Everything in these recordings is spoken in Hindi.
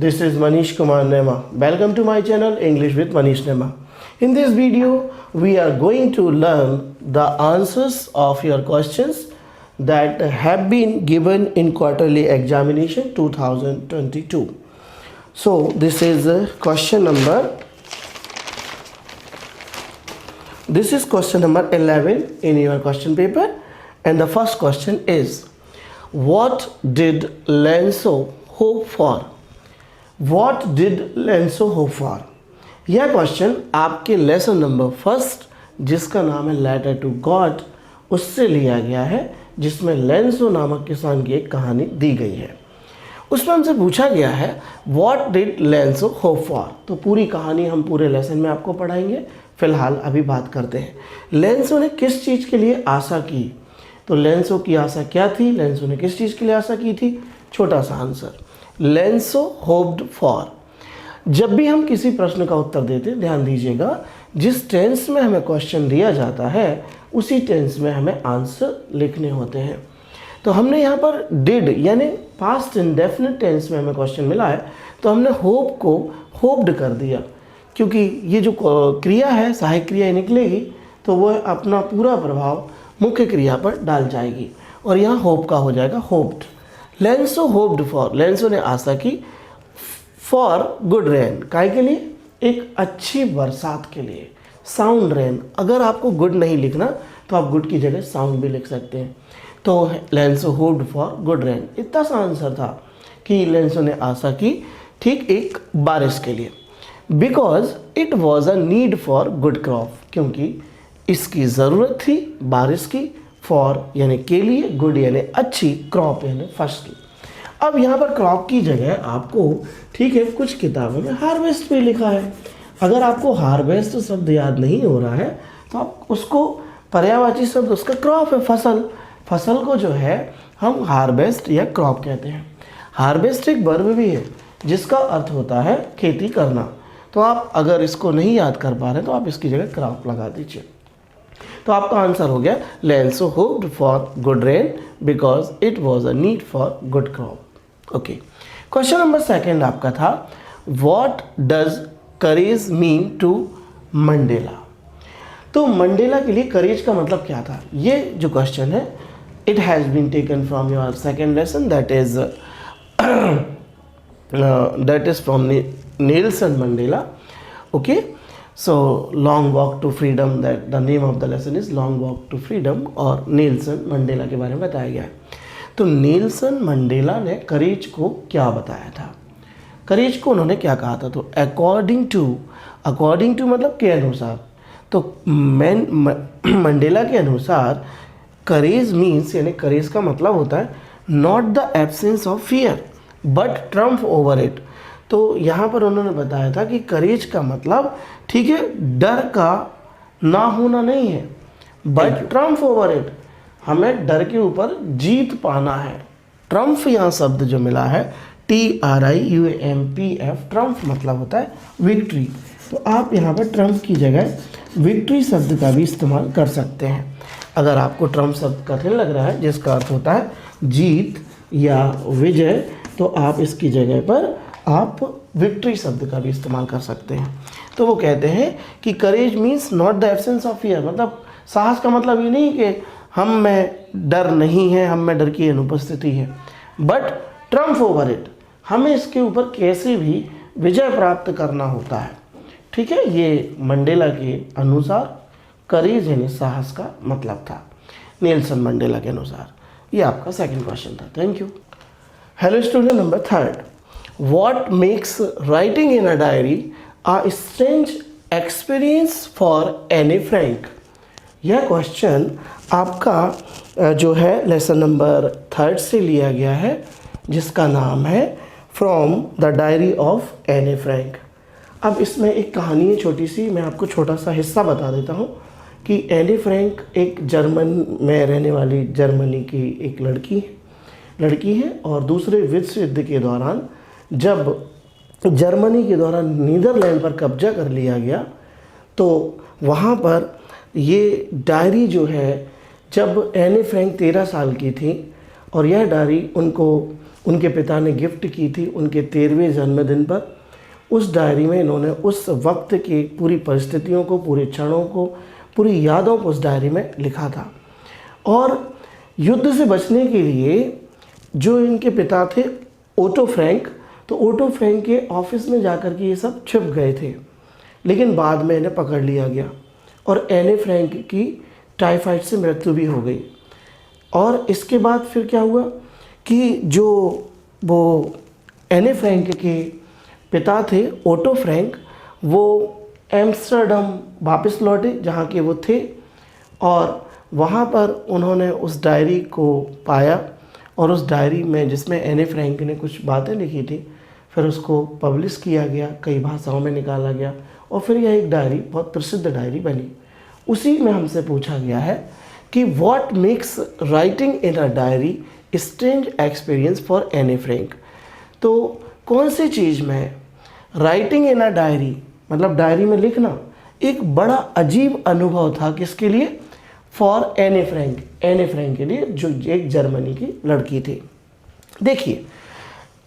This is Manish Kumar Nema. Welcome to my channel English with Manish Nema. In this video, we are going to learn the answers of your questions that have been given in quarterly examination 2022. So this is question number 11 in your question paper, and the first question is, what did Lenso hope for? What did Lenso hope for? यह क्वेश्चन आपके लेसन नंबर फर्स्ट, जिसका नाम है लेटर टू गॉड, उससे लिया गया है, जिसमें लेंसो नामक किसान की एक कहानी दी गई है। उसमें हमसे पूछा गया है व्हाट डिड लेंसो होप फॉर। तो पूरी कहानी हम पूरे लेसन में आपको पढ़ाएंगे। फिलहाल अभी बात करते हैं लेंसो ने किस चीज़ के लिए आशा की। तो लेंसो की आशा क्या थी, लेंसो ने किस चीज़ के लिए आशा की थी? छोटा सा आंसर, लेंसो होप्ड फॉर। जब भी हम किसी प्रश्न का उत्तर देते हैं, ध्यान दीजिएगा, जिस टेंस में हमें क्वेश्चन दिया जाता है उसी टेंस में हमें आंसर लिखने होते हैं। तो हमने यहाँ पर डिड यानी पास्ट इंडेफिनिट टेंस में हमें क्वेश्चन मिला है, तो हमने होप को होप्ड कर दिया, क्योंकि ये जो क्रिया है सहायक क्रिया निकलेगी तो वो अपना पूरा प्रभाव मुख्य क्रिया पर डाल जाएगी और यहाँ होप का हो जाएगा होप्ड। लेंसो होप्ड फॉर, लेंसो ने आशा की फॉर गुड रेन, काहे के लिए? एक अच्छी बरसात के लिए। साउंड रेन, अगर आपको गुड नहीं लिखना तो आप गुड की जगह साउंड भी लिख सकते हैं। तो लेंसो होप्ड फॉर गुड रेन, इतना सा आंसर था कि लेंसो ने आशा की ठीक एक बारिश के लिए। Because it was a need for good crop, क्योंकि इसकी ज़रूरत थी बारिश की, फॉर यानी के लिए, गुड यानी अच्छी, क्रॉप यानी फसल। अब यहाँ पर क्रॉप की जगह आपको, ठीक है, कुछ किताबों में हार्वेस्ट भी लिखा है। अगर आपको हार्वेस्ट शब्द याद नहीं हो रहा है तो आप उसको पर्यायवाची शब्द उसका क्रॉप है, फसल। फसल को जो है हम हार्वेस्ट या क्रॉप कहते हैं। हार्वेस्ट एक वर्ब भी है जिसका अर्थ होता है खेती करना। तो आप अगर इसको नहीं याद कर पा रहे तो आप इसकी जगह क्रॉप लगा दीजिए। तो आपका आंसर हो गया Lencho hoped for good rain because it was a need for good crop. Okay, question number second आपका था what does courage mean to Mandela. तो मंडेला के लिए करेज का मतलब क्या था? ये जो क्वेश्चन है it has been taken from your second lesson, that is from Nelson Mandela. Okay, so long walk to freedom, that the name of the lesson is long walk to freedom, और नेल्सन मंडेला के बारे में बताया गया है। तो नेल्सन मंडेला ने करेज को क्या बताया था? करेज को उन्होंने क्या कहा था? तो अकॉर्डिंग टू मतलब के अनुसार। तो मंडेला के अनुसार करेज मीन्स यानी करेज का मतलब होता है not the absence of fear but Trump over it. तो यहाँ पर उन्होंने बताया था कि करेज का मतलब, ठीक है, डर का ना होना नहीं है, बट ट्रम्प ओवर इट, हमें डर के ऊपर जीत पाना है। ट्रम्प यहाँ शब्द जो मिला है TRIUMPF, ट्रम्प मतलब होता है विक्ट्री। तो आप यहाँ पर ट्रम्प की जगह विक्ट्री शब्द का भी इस्तेमाल कर सकते हैं। अगर आपको ट्रम्प शब्द कठिन लग रहा है जिसका अर्थ होता है जीत या विजय, तो आप इसकी जगह पर आप विक्ट्री शब्द का भी इस्तेमाल कर सकते हैं। तो वो कहते हैं कि courage means not the absence of fear, मतलब साहस का मतलब ये नहीं कि हम में डर नहीं है, हम में डर की अनुपस्थिति है, बट ट्रम्प ओवर इट, हमें इसके ऊपर कैसे भी विजय प्राप्त करना होता है। ठीक है, ये मंडेला के अनुसार करेज यानी साहस का मतलब था, नेल्सन मंडेला के अनुसार। ये आपका सेकंड क्वेश्चन था। Thank you. Hello student, number third, what makes writing in a diary a strange experience for Anne Frank? यह क्वेश्चन आपका जो है लेसन नंबर थर्ड से लिया गया है, जिसका नाम है फ्रॉम द डायरी ऑफ एने फ्रैंक। अब इसमें एक कहानी है छोटी सी, मैं आपको छोटा सा हिस्सा बता देता हूँ कि एने फ्रैंक एक जर्मन में रहने वाली जर्मनी की एक लड़की है और दूसरे विश्व युद्ध के दौरान जब जर्मनी के द्वारा नीदरलैंड पर कब्जा कर लिया गया, तो वहाँ पर ये डायरी जो है, जब एने फ्रैंक 13 साल की थी और यह डायरी उनको उनके पिता ने गिफ्ट की थी उनके 13वें जन्मदिन पर। उस डायरी में इन्होंने उस वक्त की पूरी परिस्थितियों को, पूरे क्षणों को, पूरी यादों को उस डायरी में लिखा था। और युद्ध से बचने के लिए जो इनके पिता थे ओटो फ्रैंक, तो ओटो फ्रैंक के ऑफिस में जाकर के ये सब छिप गए थे, लेकिन बाद में इन्हें पकड़ लिया गया और एने फ्रैंक की टाइफाइड से मृत्यु भी हो गई। और इसके बाद फिर क्या हुआ कि जो वो एने फ्रैंक के पिता थे ओटो फ्रैंक, वो एम्स्टर्डम वापस लौटे जहाँ के वो थे, और वहाँ पर उन्होंने उस डायरी को पाया और उस डायरी में जिसमें एने फ्रैंक ने कुछ बातें लिखी थी, फिर उसको पब्लिश किया गया, कई भाषाओं में निकाला गया और फिर यह एक डायरी बहुत प्रसिद्ध डायरी बनी। उसी में हमसे पूछा गया है कि what makes writing in a diary strange experience for एने फ्रैंक। तो कौन सी चीज़ में राइटिंग इन अ डायरी मतलब डायरी में लिखना एक बड़ा अजीब अनुभव था, किसके लिए? फॉर एने फ्रैंक, एने फ्रैंक के लिए जो एक जर्मनी की लड़की थी। देखिए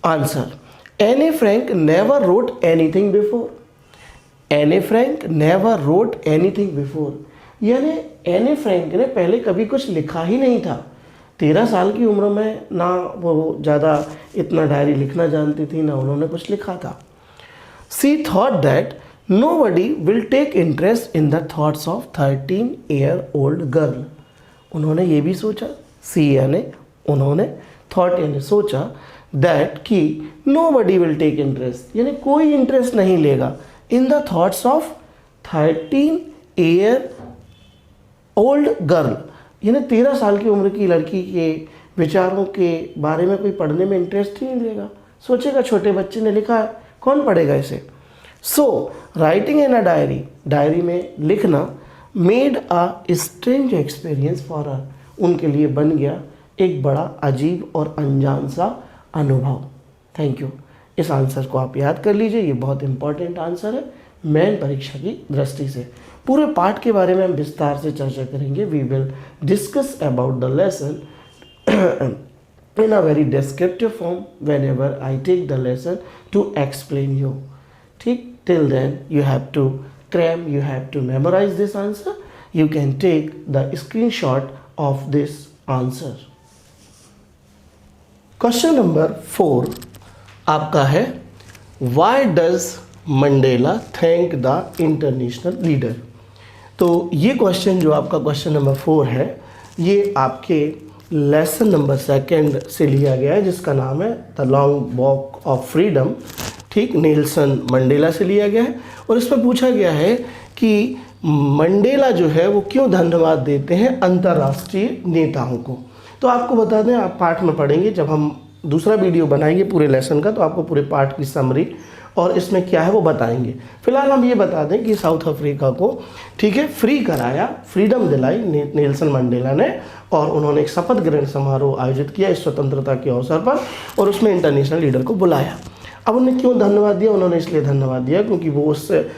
answer, Anne Frank never wrote anything before. Anne Frank never wrote anything before, यानी एने फ्रैंक ने पहले कभी कुछ लिखा ही नहीं था। 13 साल की उम्र में ना वो ज़्यादा इतना डायरी लिखना जानती थी, ना उन्होंने कुछ लिखा था। She thought that nobody will take interest in the thoughts of 13-year-old girl. उन्होंने ये भी सोचा, सी यानी उन्होंने, थॉट यानी सोचा, दैट कि नोबडी विल टेक इंटरेस्ट यानी कोई इंटरेस्ट नहीं लेगा इन the thoughts of 13-year-old girl, यानी 13 साल की उम्र की लड़की के विचारों के बारे में कोई पढ़ने में इंटरेस्ट ही नहीं लेगा। सोचेगा छोटे बच्चे ने लिखा है, कौन पढ़ेगा इसे। So writing in a diary, diary में लिखना, made a strange experience for her, उनके लिए बन गया एक बड़ा अजीब और अनजान सा अनुभव। Thank you. इस आंसर को आप याद कर लीजिए, ये बहुत इंपॉर्टेंट आंसर है मेन परीक्षा की दृष्टि से। पूरे पाठ के बारे में हम विस्तार से चर्चा करेंगे। We will discuss about the lesson in a very descriptive form whenever I take the lesson to explain you. ठीक, till then you have to cram, you have to memorize this answer. You can take the screenshot of this answer. Question number 4 आपका है, why does Mandela thank the international leader? तो ये क्वेश्चन जो आपका क्वेश्चन नंबर 4 है, ये आपके लेसन नंबर 2 से लिया गया है, जिसका नाम है the long walk of freedom. ठीक, नेल्सन मंडेला से लिया गया है। और इसमें पूछा गया है कि मंडेला जो है वो क्यों धन्यवाद देते हैं अंतर्राष्ट्रीय नेताओं को। तो आपको बता दें, आप पाठ में पढ़ेंगे, जब हम दूसरा वीडियो बनाएंगे पूरे लेसन का तो आपको पूरे पाठ की समरी और इसमें क्या है वो बताएंगे। फिलहाल हम ये बता दें कि साउथ अफ्रीका को, ठीक है, फ्री कराया, फ्रीडम दिलाई नेल्सन मंडेला ने, और उन्होंने एक शपथ ग्रहण समारोह आयोजित किया इस स्वतंत्रता के अवसर पर, और उसमें इंटरनेशनल लीडर को बुलाया। अब उन्हें क्यों धन्यवाद दिया? उन्होंने इसलिए धन्यवाद दिया क्योंकि वो उससे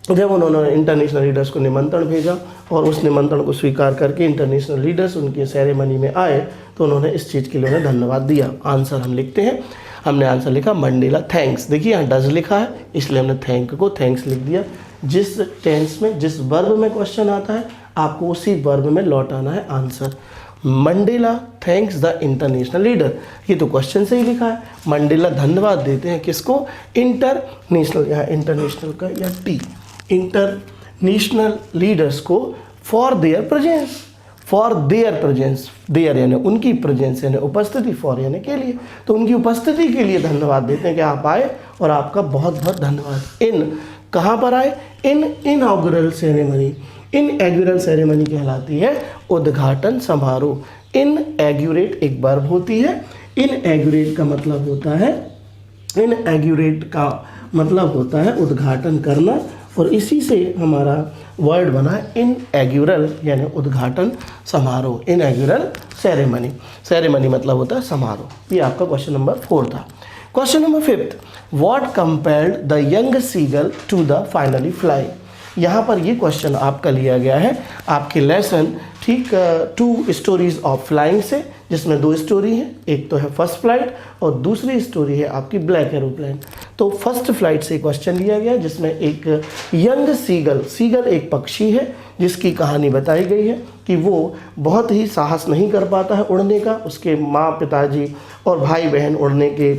जब उन्होंने इंटरनेशनल लीडर्स को निमंत्रण भेजा और उस निमंत्रण को स्वीकार करके इंटरनेशनल लीडर्स उनके सेरेमनी में आए, तो उन्होंने इस चीज़ के लिए उन्हें धन्यवाद दिया। आंसर हम लिखते हैं, हमने आंसर लिखा मंडेला थैंक्स। देखिए यहाँ डज लिखा है, इसलिए हमने थैंक को थैंक्स लिख दिया। जिस टेंस में, जिस वर्ब में क्वेश्चन आता है, आपको उसी वर्ब में लौटाना है answer. Mandela thanks the international leader, ये तो क्वेश्चन से ही लिखा है। मंडेला धन्यवाद देते हैं किसको? इंटरनेशनल, यहाँ इंटरनेशनल का या टी, इंटरनेशनल लीडर्स को for their presence, for their presence, their यानी उनकी प्रेजेंस यानी उपस्थिति, फॉर यानी के लिए, तो उनकी उपस्थिति के लिए धन्यवाद देते हैं कि आप आए और आपका बहुत बहुत धन्यवाद। इन कहाँ पर आए? इन इनऑग्रल सेरेमनी, इनएग्युरल सेरेमनी कहलाती है उद्घाटन समारोह। इनएग्युरेट एक वर्ब होती है, इनएग्युरेट का मतलब होता है, इनएग्युरेट का मतलब होता है उद्घाटन करना, और इसी से हमारा वर्ड बना है इनएग्युरल यानी उद्घाटन समारोह, इनएग्युरल सेरेमनी। सेरेमनी मतलब होता है समारोह। ये आपका क्वेश्चन नंबर 4 था। Question number 5, what compelled the young seagull to the finally fly. यहाँ पर ये क्वेश्चन आपका लिया गया है आपके लेसन ठीक 2 स्टोरीज ऑफ फ्लाइंग से, जिसमें 2 स्टोरी हैं। एक तो है फर्स्ट फ्लाइट और दूसरी स्टोरी है आपकी ब्लैक एरोप्लेन। तो फर्स्ट फ्लाइट से क्वेश्चन लिया गया जिसमें एक यंग सीगल एक पक्षी है जिसकी कहानी बताई गई है कि वो बहुत ही साहस नहीं कर पाता है उड़ने का। उसके माँ, पिताजी और भाई बहन उड़ने के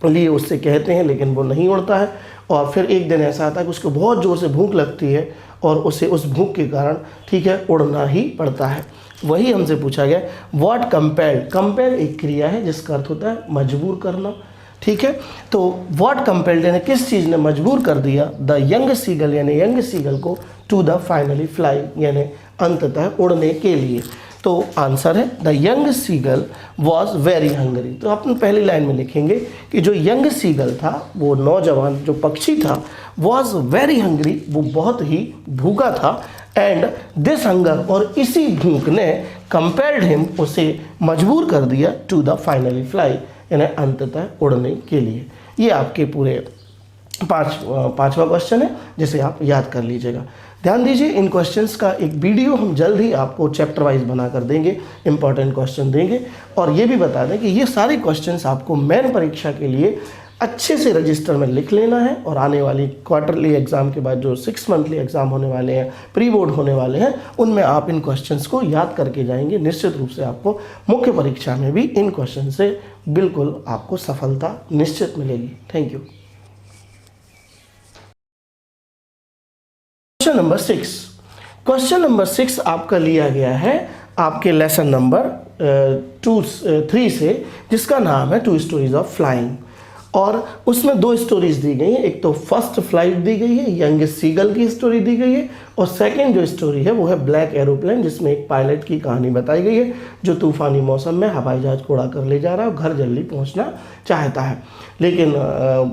लिए उससे कहते हैं लेकिन वो नहीं उड़ता है। और फिर एक दिन ऐसा आता है कि उसको बहुत ज़ोर से भूख लगती है और उसे उस भूख के कारण ठीक है उड़ना ही पड़ता है। वही हमसे पूछा गया व्हाट कंपेल एक क्रिया है जिसका अर्थ होता है मजबूर करना। ठीक है, तो व्हाट कंपेल्ड यानी किस चीज़ ने मजबूर कर दिया द यंग सीगल यानी यंग सीगल को टू द फाइनली फ्लाई यानी अंततः उड़ने के लिए। तो आंसर है the young seagull was very hungry. तो अपन पहली लाइन में लिखेंगे कि जो यंग सीगल था, वो नौजवान जो पक्षी था, वॉज वेरी हंगरी, वो बहुत ही भूखा था। एंड दिस हंगर और इसी भूख ने कंपेल्ड हिम उसे मजबूर कर दिया टू द फाइनली फ्लाई यानी अंततः उड़ने के लिए। ये आपके पूरे पांचवा क्वेश्चन है जिसे आप याद कर लीजिएगा। ध्यान दीजिए, इन क्वेश्चंस का एक वीडियो हम जल्द ही आपको चैप्टर वाइज बना कर देंगे, इंपॉर्टेंट क्वेश्चन देंगे। और ये भी बता दें कि ये सारे क्वेश्चंस आपको मेन परीक्षा के लिए अच्छे से रजिस्टर में लिख लेना है। और आने वाली क्वार्टरली एग्जाम के बाद जो 6 मंथली एग्जाम होने वाले हैं, प्री बोर्ड होने वाले हैं, उनमें आप इन क्वेश्चंस को याद करके जाएंगे। निश्चित रूप से आपको मुख्य परीक्षा में भी इन क्वेश्चन से बिल्कुल आपको सफलता निश्चित मिलेगी। Thank you. क्वेश्चन नंबर 6 आपका लिया गया है आपके लेसन नंबर 3 से, जिसका नाम है 2 स्टोरीज ऑफ फ्लाइंग। और उसमें 2 स्टोरीज दी गई हैं। एक तो फर्स्ट फ्लाइट दी गई है, यंग सीगल की स्टोरी दी गई है। और सेकंड जो स्टोरी है वो है ब्लैक एरोप्लेन, जिसमें एक पायलट की कहानी बताई गई है जो तूफ़ानी मौसम में हवाई जहाज़ को उड़ा कर ले जा रहा है और घर जल्दी पहुंचना चाहता है, लेकिन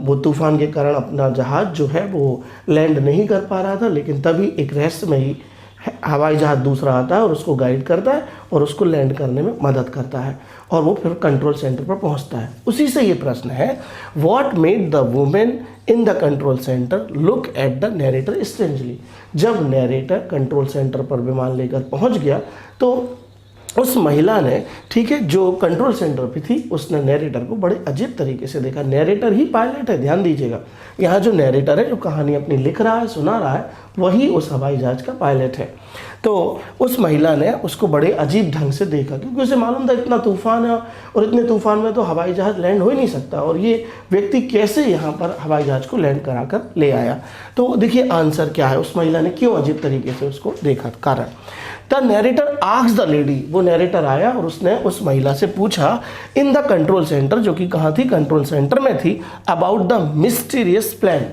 वो तूफ़ान के कारण अपना जहाज़ जो है वो लैंड नहीं कर पा रहा था। लेकिन तभी एक रहस्यमयी हवाई जहाज़ दूसरा आता है और उसको गाइड करता है और उसको लैंड करने में मदद करता है और वो फिर कंट्रोल सेंटर पर पहुंचता है। उसी से ये प्रश्न है, what made the women in the control centre look at the narrator strangely. जब नैरेटर कंट्रोल सेंटर पर विमान लेकर पहुंच गया तो उस महिला ने, ठीक है, जो कंट्रोल सेंटर पे थी, उसने नैरेटर को बड़े अजीब तरीके से देखा। नैरेटर ही पायलट है, ध्यान दीजिएगा। यहाँ जो नैरेटर है, जो कहानी अपनी लिख रहा है, सुना रहा है, वही उस हवाई जहाज का पायलट है। तो उस महिला ने उसको बड़े अजीब ढंग से देखा, क्योंकि उसे मालूम था इतना तूफान है और इतने तूफान में तो हवाई जहाज़ लैंड हो ही नहीं सकता, और ये व्यक्ति कैसे यहाँ पर हवाई जहाज़ को लैंड करा कर ले आया। तो देखिए आंसर क्या है, उस महिला ने क्यों अजीब तरीके से उसको देखा। कारण, the narrator asked the lady, वो नैरेटर आया और उसने उस महिला से पूछा इन द कंट्रोल सेंटर, जो कि कहाँ थी, कंट्रोल सेंटर में थी, about the mysterious plan.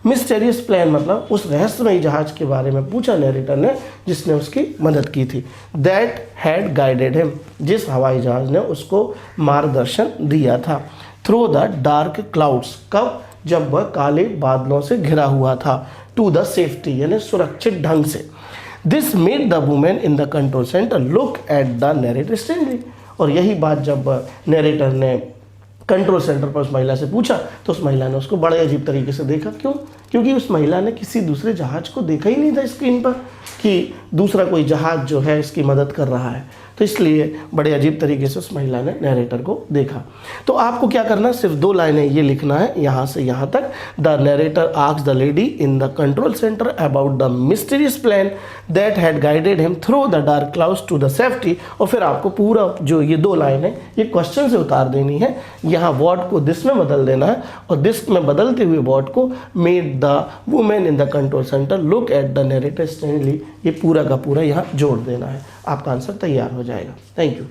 Mysterious plan मतलब उस रहस्यमयी जहाज के बारे में पूछा नैरेटर ने, जिसने उसकी मदद की थी। दैट हैड गाइडेड हिम, जिस हवाई जहाज ने उसको मार्गदर्शन दिया था। थ्रू द डार्क क्लाउड्स, कब, जब वह काले बादलों से घिरा हुआ था। टू द सेफ्टी यानी सुरक्षित ढंग से। This made the women in the control centre look at the narrator strangely. और यही बात जब नैरेटर ने कंट्रोल सेंटर पर उस महिला से पूछा तो उस महिला ने उसको बड़े अजीब तरीके से देखा। क्यों? क्योंकि उस महिला ने किसी दूसरे जहाज को देखा ही नहीं था स्क्रीन पर कि दूसरा कोई जहाज जो है इसकी मदद कर रहा है, तो इसलिए बड़े अजीब तरीके से उस महिला ने नैरेटर को देखा। तो आपको क्या करना है, सिर्फ 2 लाइनें ये लिखना है यहाँ से यहाँ तक। The narrator asked the lady in the control centre about the mysterious plan that had guided him through the dark clouds to the safety. और फिर आपको पूरा जो ये 2 लाइन है ये क्वेश्चन से उतार देनी है। यहाँ वर्ड को दिस में बदल देना है और दिस में बदलते हुए वर्ड को made the women in the control centre look at the narrator strangely, ये पूरा का पूरा यहाँ जोड़ देना है। आपका आंसर तैयार हो जाएगा। Thank you.